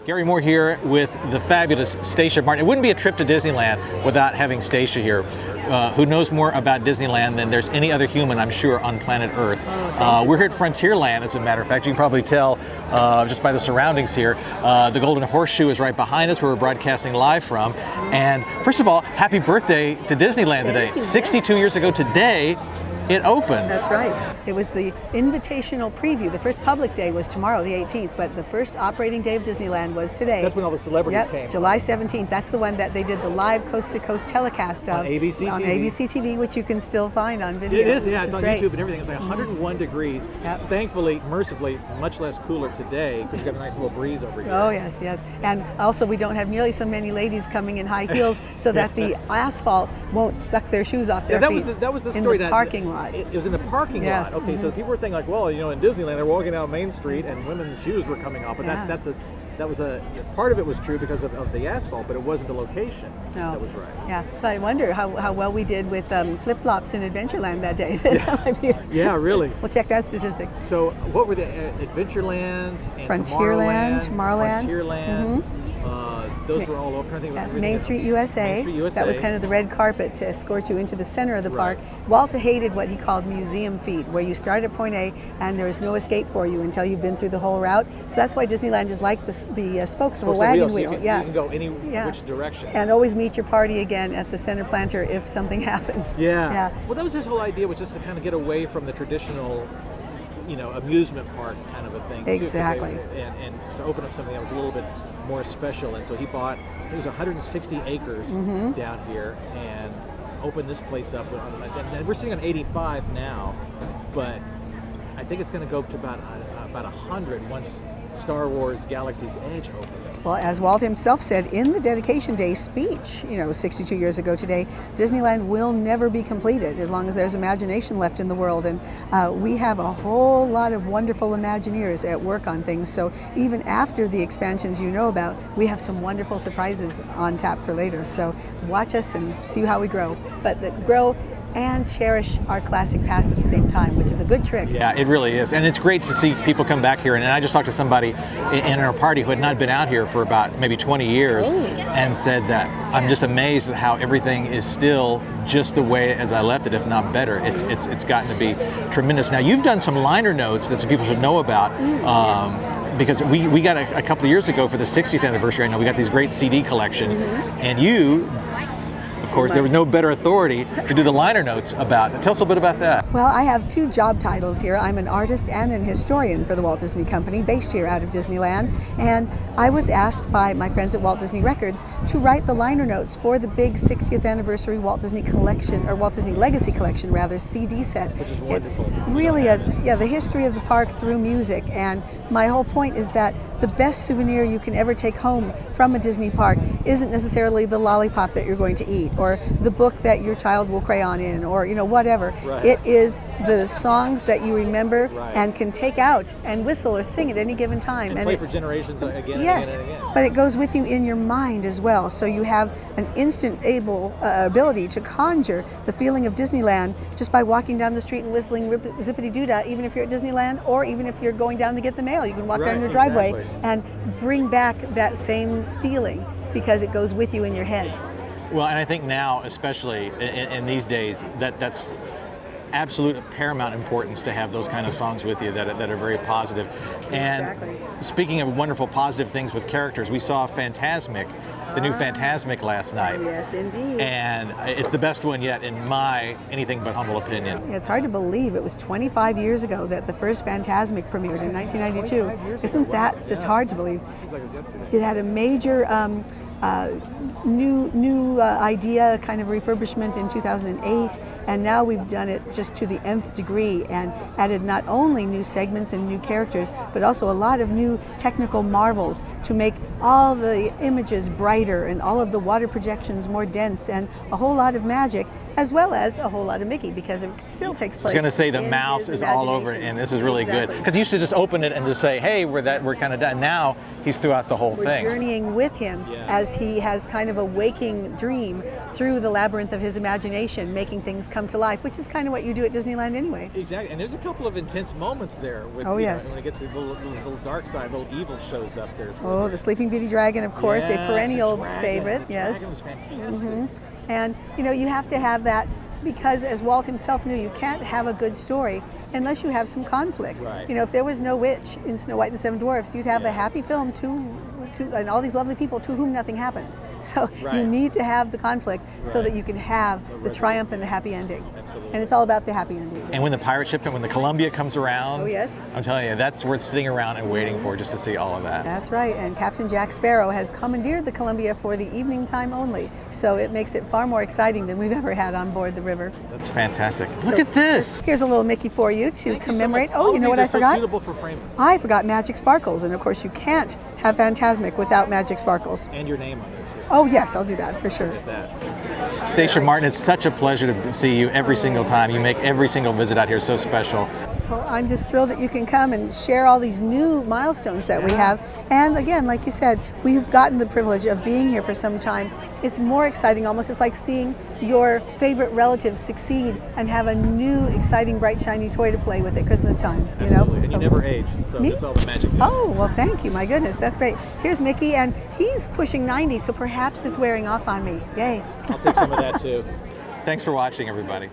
Gary Moore here with the fabulous Stacia Martin. It wouldn't be a trip to Disneyland without having Stacia here, who knows more about Disneyland than there's any other human, I'm sure, on planet Earth. We're here at Frontierland, as a matter of fact. You can probably tell just by the surroundings here. The Golden Horseshoe is right behind us, where we're broadcasting live from. And first of all, happy birthday to Disneyland today. 62 years ago today, it opened. That's right. It was the invitational preview. The first public day was tomorrow, the 18th, but the first operating day of Disneyland was today. That's when all the celebrities came. July 17th. That's the one that they did the live coast-to-coast telecast of. On ABC TV. On ABC TV, which you can still find on video. It is, yeah. It's on great. YouTube and everything. It's like 101 degrees. Yep. Thankfully, mercifully, much less cooler today because we've got a nice little breeze over here. Oh, yes, yes. And also, we don't have nearly so many ladies coming in high heels so that the asphalt won't suck their shoes off their feet. That was the story. In the parking lot. It was in the parking lot. Okay, so people were saying like, well, you know, in Disneyland they're walking down Main Street and women's shoes were coming off, but that was a part of it was true because of the asphalt, but it wasn't the location that was right. Yeah, but I wonder how well we did with flip-flops in Adventureland that day. Yeah, really. We'll check that statistic. So what were the Adventureland and Frontierland, Tomorrowland. Those were all open. I think Main Street USA. That was kind of the red carpet to escort you into the center of the park. Walter hated what he called museum feet, where you start at point A and there is no escape for you until you've been through the whole route. So that's why Disneyland is like the spokes of a wagon wheel. So you can go which direction. And always meet your party again at the center planter if something happens. Yeah. Well, that was his whole idea, was just to kind of get away from the traditional, you know, amusement park kind of a thing. Exactly. And to open up something that was a little bit more special, and so he bought, it was 160 acres down here and opened this place up. And we're sitting on 85 now, but I think it's going to go up to about 100 once Star Wars Galaxy's Edge opens. Well, as Walt himself said in the dedication day speech, 62 years ago today, Disneyland will never be completed as long as there's imagination left in the world. And we have a whole lot of wonderful Imagineers at work on things. So even after the expansions you know about, we have some wonderful surprises on tap for later. So watch us and see how we grow. But grow and cherish our classic past at the same time, which is a good trick. Yeah, it really is. And it's great to see people come back here. And I just talked to somebody in our party who had not been out here for about maybe 20 years and said that I'm just amazed at how everything is still just the way as I left it, if not better. It's gotten to be tremendous. Now, you've done some liner notes that some people should know about. Because we got a couple of years ago for the 60th anniversary, I know we got these great CD collection, and you, of course, there was no better authority to do the liner notes about it. Tell us a little bit about that. Well, I have two job titles here. I'm an artist and an historian for the Walt Disney Company, based here out of Disneyland. And I was asked by my friends at Walt Disney Records to write the liner notes for the big 60th anniversary Walt Disney Collection, or Walt Disney Legacy Collection, rather, CD set. Which is wonderful. It's really the history of the park through music. And my whole point is that the best souvenir you can ever take home from a Disney park isn't necessarily the lollipop that you're going to eat, or the book that your child will crayon in, or whatever. It is the songs that you remember and can take out and whistle or sing at any given time. And play for generations again yes, and again. But it goes with you in your mind as well. So you have an instant ability to conjure the feeling of Disneyland just by walking down the street and whistling Zippity Doo-Dah, even if you're at Disneyland, or even if you're going down to get the mail. You can walk down your driveway and bring back that same feeling because it goes with you in your head. Well, and I think now, especially in these days, that's absolute paramount importance to have those kind of songs with you that are very positive. And speaking of wonderful positive things with characters, we saw Fantasmic, the new Fantasmic last night. Yes, indeed. And it's the best one yet in my anything but humble opinion. Yeah, it's hard to believe it was 25 years ago that the first Fantasmic premiered in 1992. Isn't that just hard to believe? It seems like it was yesterday. It had a major new idea, kind of refurbishment in 2008, and now we've done it just to the nth degree and added not only new segments and new characters, but also a lot of new technical marvels to make all the images brighter and all of the water projections more dense and a whole lot of magic as well as a whole lot of Mickey, because it still takes place. I was going to say the in mouse his is all over it, imagination. and this is really good. Exactly. Because you used to just open it and just say, hey, we're kind of done. Now he's throughout the whole We're thing. journeying with him as he has kind of a waking dream through the labyrinth of his imagination, making things come to life, which is kind of what you do at Disneyland anyway. Exactly, and there's a couple of intense moments there. With, Oh, you know, yes. when it gets to the little dark side, little evil shows up there. Oh, the Sleeping Beauty dragon, of course, Yeah, a perennial the dragon, favorite. the Yes. dragon was fantastic. And you know, you have to have that, because as Walt himself knew, you can't have a good story unless you have some conflict. Right. You know, if there was no witch in Snow White and the Seven Dwarfs, you'd have a happy film and all these lovely people to whom nothing happens. So Right. you need to have the conflict so Right. that you can have the triumph and the happy ending. Absolutely. And it's all about the happy ending. And when the pirate ship, when the Columbia comes around, Oh, yes. I'm telling you, that's worth sitting around and waiting for, just to see all of that. That's right, and Captain Jack Sparrow has commandeered the Columbia for the evening time only, so it makes it far more exciting than we've ever had on board the river. That's fantastic. Look at this. Here's a little Mickey for you to Thank you so commemorate. much. Oh, All you know of what these I are so forgot? suitable for framing. I forgot Magic Sparkles, and of course you can't have Phantasmic without Magic Sparkles. And your name on there too. Oh yes, I'll do that for sure. Look at that. Stacia Martin, it's such a pleasure to see you every single time. You make every single visit out here so special. Well, I'm just thrilled that you can come and share all these new milestones that we have. And again, like you said, we've gotten the privilege of being here for some time. It's more exciting almost. It's like seeing your favorite relative succeed and have a new, exciting, bright, shiny toy to play with at Christmas time. You know? Absolutely. And So- you never age, so Me? that's all the magic. Oh, well, thank you. My goodness, that's great. Here's Mickey, and he's pushing 90, so perhaps it's wearing off on me. Yay. I'll take some of that too. Thanks for watching, everybody.